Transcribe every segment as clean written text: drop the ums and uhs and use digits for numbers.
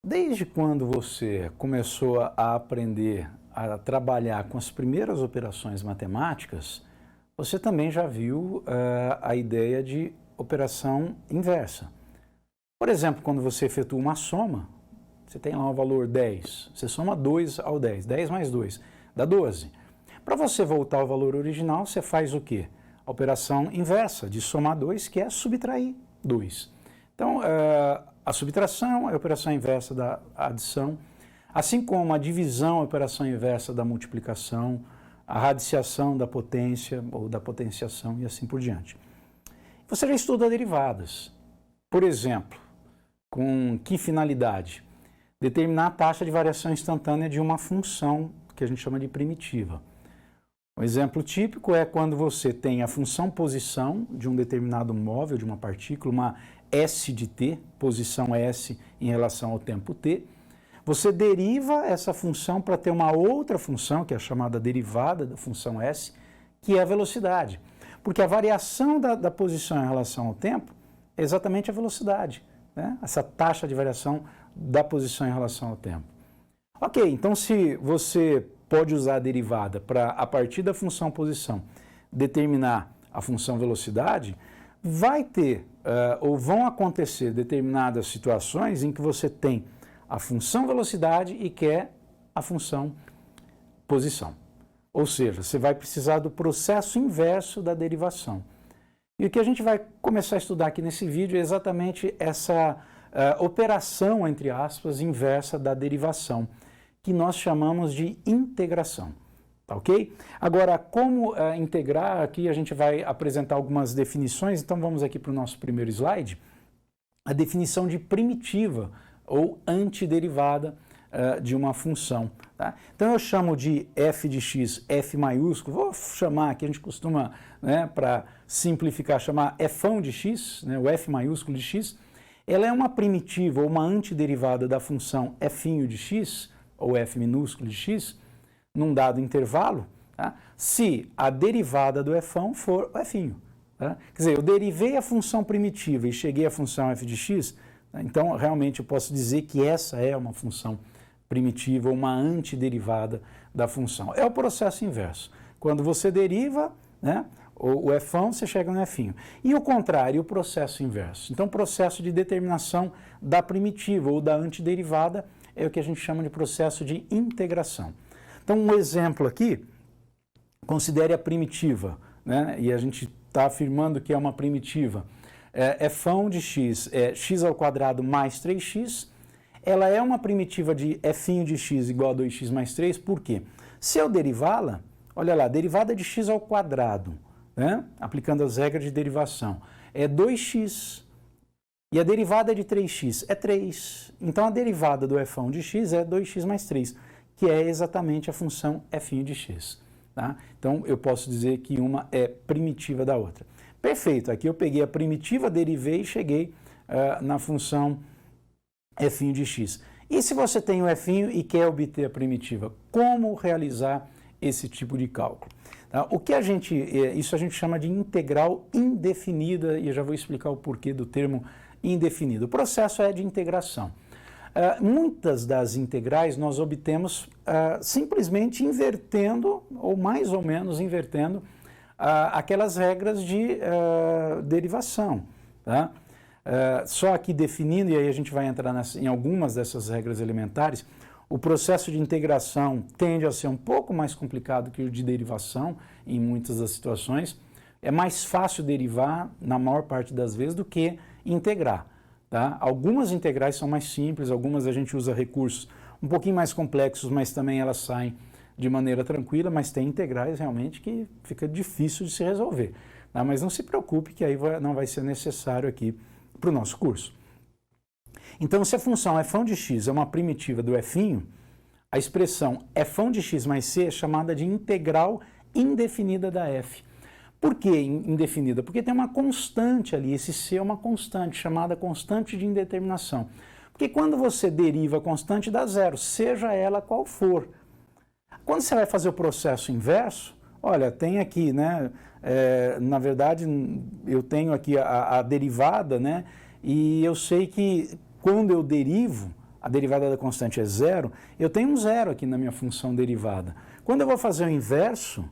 Desde quando você começou a aprender a trabalhar com as primeiras operações matemáticas, você também já viu a ideia de operação inversa. Por exemplo, quando você efetua uma soma, você tem lá o valor 10, você soma 2 ao 10, 10 mais 2, dá 12. Para você voltar ao valor original, você faz o quê? A operação inversa de somar 2, que é subtrair 2. Então, a subtração é a operação inversa da adição, assim como a divisão é a operação inversa da multiplicação, a radiciação da potência ou da potenciação e assim por diante. Você já estuda derivadas. Por exemplo, com que finalidade? Determinar a taxa de variação instantânea de uma função que a gente chama de primitiva. Um exemplo típico é quando você tem a função posição de um determinado móvel, de uma partícula, uma S de t, posição S em relação ao tempo t. Você deriva essa função para ter uma outra função, que é a chamada derivada da função S, que é a velocidade. Porque a variação da posição em relação ao tempo é exatamente a velocidade, né? Essa taxa de variação da posição em relação ao tempo. Ok, então se você pode usar a derivada para, a partir da função posição, determinar a função velocidade, vai ter ou vão acontecer determinadas situações em que você tem a função velocidade e quer a função posição. Ou seja, você vai precisar do processo inverso da derivação. E o que a gente vai começar a estudar aqui nesse vídeo é exatamente essa operação, entre aspas, inversa da derivação, que nós chamamos de integração, tá ok? Agora, como integrar, aqui a gente vai apresentar algumas definições, então vamos aqui para o nosso primeiro slide, a definição de primitiva ou antiderivada de uma função. Tá? Então eu chamo de f de x, f maiúsculo, vou chamar aqui, a gente costuma, né, para simplificar, chamar f'ão de x, né, o f maiúsculo de x, ela é uma primitiva ou uma antiderivada da função f'inho de x, ou f minúsculo de x, num dado intervalo, tá? Se a derivada do f'ão for o f'inho. Tá? Quer dizer, eu derivei a função primitiva e cheguei à função f de x, tá? Então realmente eu posso dizer que essa é uma função primitiva ou uma antiderivada da função. É o processo inverso. Quando você deriva, né, o f'ão, você chega no f'inho. E o contrário, o processo inverso. Então o processo de determinação da primitiva ou da antiderivada é o que a gente chama de processo de integração. Então, um exemplo aqui, considere a primitiva, né? E a gente está afirmando que é uma primitiva. F'ão de x é x ao quadrado mais 3x, ela é uma primitiva de f'inho de x igual a 2x mais 3, por quê? Se eu derivá-la, olha lá, derivada de x ao quadrado, né? Aplicando as regras de derivação, é 2x. E a derivada de 3x é 3. Então, a derivada do f'ão de x é 2x mais 3, que é exatamente a função f'inho de x. Tá? Então, eu posso dizer que uma é primitiva da outra. Perfeito, aqui eu peguei a primitiva, derivei e cheguei na função f'inho de x. E se você tem o f'inho e quer obter a primitiva, como realizar esse tipo de cálculo? Tá? Isso a gente chama de integral indefinida, e eu já vou explicar o porquê do termo indefinido. O processo é de integração. Muitas das integrais nós obtemos simplesmente invertendo, ou mais ou menos invertendo, aquelas regras de derivação. Tá? Só aqui definindo, e aí a gente vai entrar em algumas dessas regras elementares, o processo de integração tende a ser um pouco mais complicado que o de derivação em muitas das situações. É mais fácil derivar, na maior parte das vezes, do que integrar. Tá? Algumas integrais são mais simples, algumas a gente usa recursos um pouquinho mais complexos, mas também elas saem de maneira tranquila, mas tem integrais realmente que fica difícil de se resolver. Tá? Mas não se preocupe que aí não vai ser necessário aqui para o nosso curso. Então, se a função f'ão de x é uma primitiva do f'inho, a expressão f'ão de x mais c é chamada de integral indefinida da f. Por que indefinida? Porque tem uma constante ali, esse c é uma constante, chamada constante de indeterminação. Porque quando você deriva a constante dá zero, seja ela qual for. Quando você vai fazer o processo inverso, olha, tem aqui, né, na verdade, eu tenho aqui a derivada, né, e eu sei que quando eu derivo, a derivada da constante é zero, eu tenho um zero aqui na minha função derivada. Quando eu vou fazer o inverso,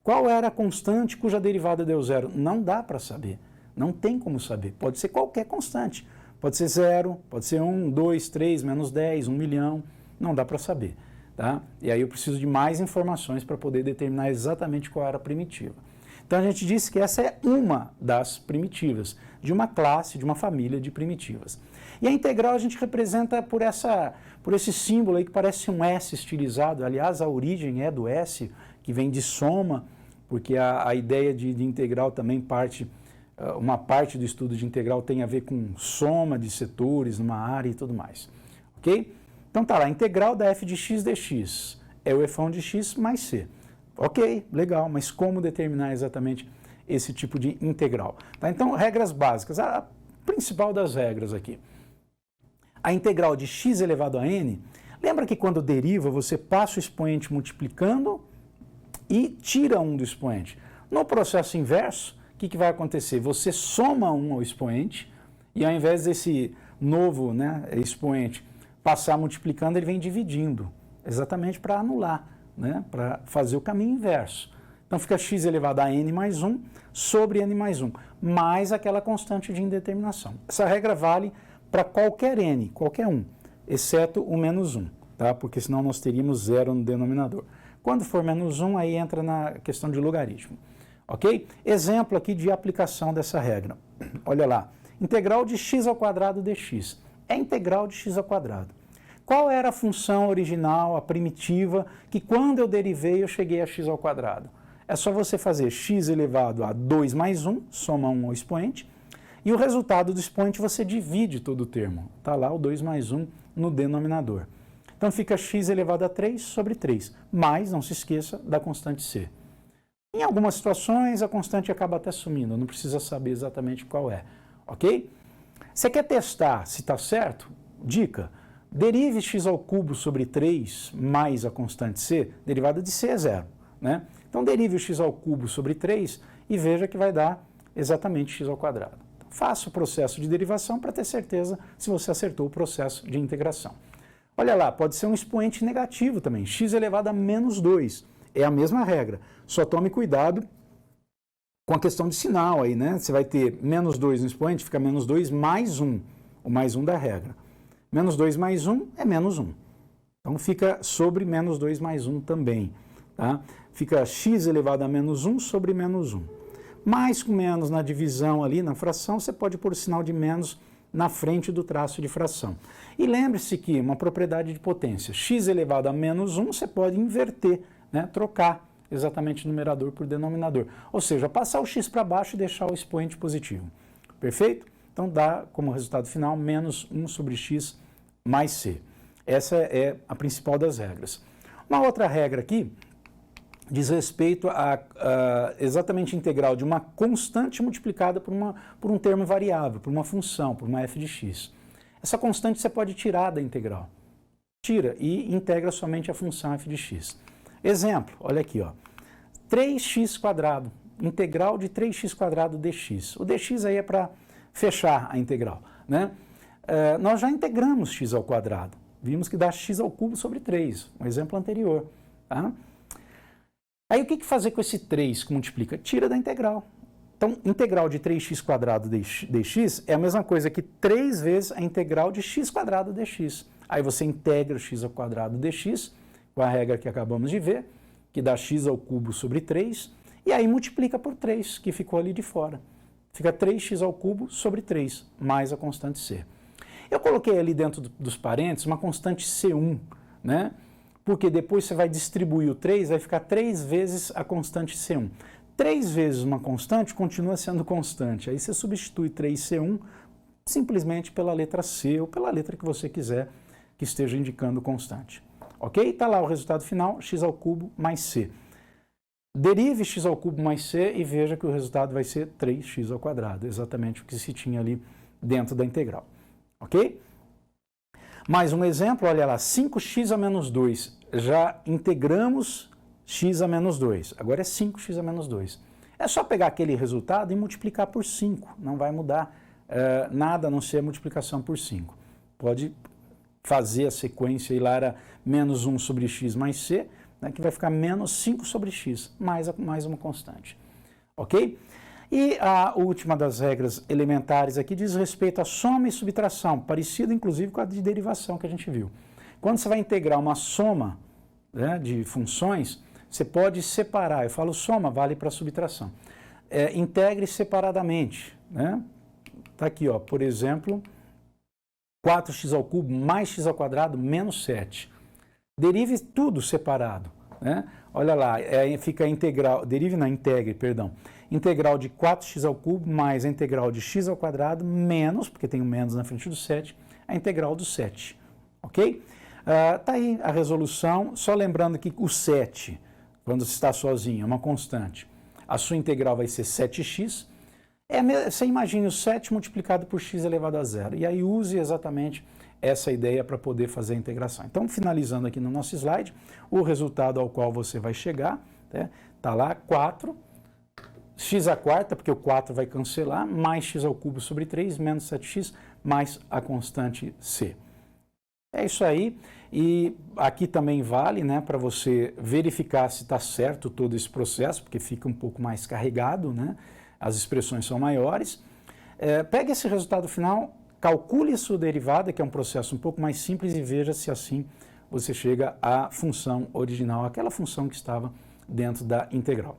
qual era a constante cuja derivada deu zero? Não dá para saber, não tem como saber. Pode ser qualquer constante, pode ser 0, pode ser 1, 2, 3, menos 10, 1 milhão, não dá para saber. Tá? E aí eu preciso de mais informações para poder determinar exatamente qual era a primitiva. Então a gente disse que essa é uma das primitivas, de uma classe, de uma família de primitivas. E a integral a gente representa por esse símbolo aí que parece um S estilizado. Aliás, a origem é do S, que vem de soma, porque a ideia de integral também uma parte do estudo de integral tem a ver com soma de setores numa área e tudo mais. Ok? Então tá lá, a integral da f de x dx é o efão de x mais c. Ok, legal, mas como determinar exatamente esse tipo de integral? Tá, então, regras básicas. A principal das regras aqui. A integral de x elevado a n, lembra que quando deriva, você passa o expoente multiplicando e tira um do expoente. No processo inverso, o que vai acontecer? Você soma um ao expoente e ao invés desse novo, né, expoente passar multiplicando, ele vem dividindo, exatamente para anular, né, para fazer o caminho inverso. Então fica x elevado a n mais 1 sobre n mais 1, mais aquela constante de indeterminação. Essa regra vale para qualquer n, qualquer um, exceto o menos 1, tá? Porque senão nós teríamos zero no denominador. Quando for menos 1, aí entra na questão de logaritmo. Ok? Exemplo aqui de aplicação dessa regra. Olha lá, integral de x ao quadrado dx. É integral de x ao quadrado. Qual era a função original, a primitiva, que quando eu derivei eu cheguei a x ao quadrado? É só você fazer x elevado a 2 mais 1, soma 1 ao expoente, e o resultado do expoente você divide todo o termo. Está lá o 2 mais 1 no denominador. Então fica x elevado a 3 sobre 3, mas não se esqueça da constante c. Em algumas situações a constante acaba até sumindo, não precisa saber exatamente qual é, ok? Você quer testar se está certo? Dica, derive x ao cubo sobre 3 mais a constante c, derivada de c é zero, né? Então derive o x ao cubo sobre 3 e veja que vai dar exatamente x ao quadrado. Então, faça o processo de derivação para ter certeza se você acertou o processo de integração. Olha lá, pode ser um expoente negativo também, x elevado a menos 2. É a mesma regra, só tome cuidado com a questão de sinal aí, né? Você vai ter menos 2 no expoente, fica menos 2 mais 1, o mais 1 da regra. Menos 2 mais 1 é menos 1. Então fica sobre menos 2 mais 1 também, tá? Fica x elevado a menos 1 sobre menos 1. Mais com menos na divisão ali, na fração, você pode pôr o sinal de menos na frente do traço de fração. E lembre-se que uma propriedade de potência, x elevado a menos 1, você pode inverter, né? Trocar exatamente numerador por denominador. Ou seja, passar o x para baixo e deixar o expoente positivo. Perfeito? Então dá como resultado final menos 1 sobre x mais c. Essa é a principal das regras. Uma outra regra aqui diz respeito a exatamente integral de uma constante multiplicada por um termo variável, por uma função, por uma f de x. Essa constante você pode tirar da integral. Tira e integra somente a função f de x. Exemplo, olha aqui, ó, 3x², integral de 3x² dx. O dx aí é para fechar a integral, né? Nós já integramos x ao quadrado, vimos que dá x ao cubo sobre 3, um exemplo anterior, tá? Aí o que fazer com esse 3 que multiplica? Tira da integral. Então, integral de 3x² dx é a mesma coisa que 3 vezes a integral de x² dx. Aí você integra o x ao quadrado dx, com a regra que acabamos de ver, que dá x ao cubo sobre 3, e aí multiplica por 3, que ficou ali de fora. Fica 3x ao cubo sobre 3, mais a constante c. Eu coloquei ali dentro dos parênteses uma constante c1, né? Porque depois você vai distribuir o 3, vai ficar 3 vezes a constante c1. 3 vezes uma constante continua sendo constante. Aí você substitui 3c1 simplesmente pela letra c, ou pela letra que você quiser que esteja indicando constante. Ok? Está lá o resultado final, x ao cubo mais c. Derive x ao cubo mais c e veja que o resultado vai ser 3x ao quadrado, exatamente o que se tinha ali dentro da integral. Ok? Mais um exemplo, olha lá, 5x a menos 2. Já integramos x a menos 2. Agora é 5x a menos 2. É só pegar aquele resultado e multiplicar por 5. Não vai mudar nada a não ser a multiplicação por 5. Pode fazer a sequência, e lá era menos 1 sobre x mais c, né, que vai ficar menos 5 sobre x, mais uma constante. Ok? E a última das regras elementares aqui diz respeito à soma e subtração, parecido inclusive com a de derivação que a gente viu. Quando você vai integrar uma soma, né, de funções, você pode separar. Eu falo soma, vale para subtração. Integre separadamente. Né? Tá aqui, ó, por exemplo, 4x ao cubo mais x ao quadrado menos 7. Derive tudo separado. Né? Olha lá, fica integral, integre, perdão. Integral de 4x ao cubo mais a integral de x ao quadrado menos, porque tem um menos na frente do 7, a integral do 7. Ok? Tá aí a resolução, só lembrando que o 7, quando você está sozinho, é uma constante. A sua integral vai ser 7x. Você imagine o 7 multiplicado por x elevado a zero. E aí use exatamente essa ideia para poder fazer a integração. Então, finalizando aqui no nosso slide, o resultado ao qual você vai chegar, está lá 4, x à quarta, porque o 4 vai cancelar, mais x ao cubo sobre 3, menos 7x, mais a constante c. É isso aí, e aqui também vale, né, para você verificar se está certo todo esse processo, porque fica um pouco mais carregado, né, as expressões são maiores. Pegue esse resultado final, calcule sua derivada, que é um processo um pouco mais simples, e veja se assim você chega à função original, aquela função que estava dentro da integral.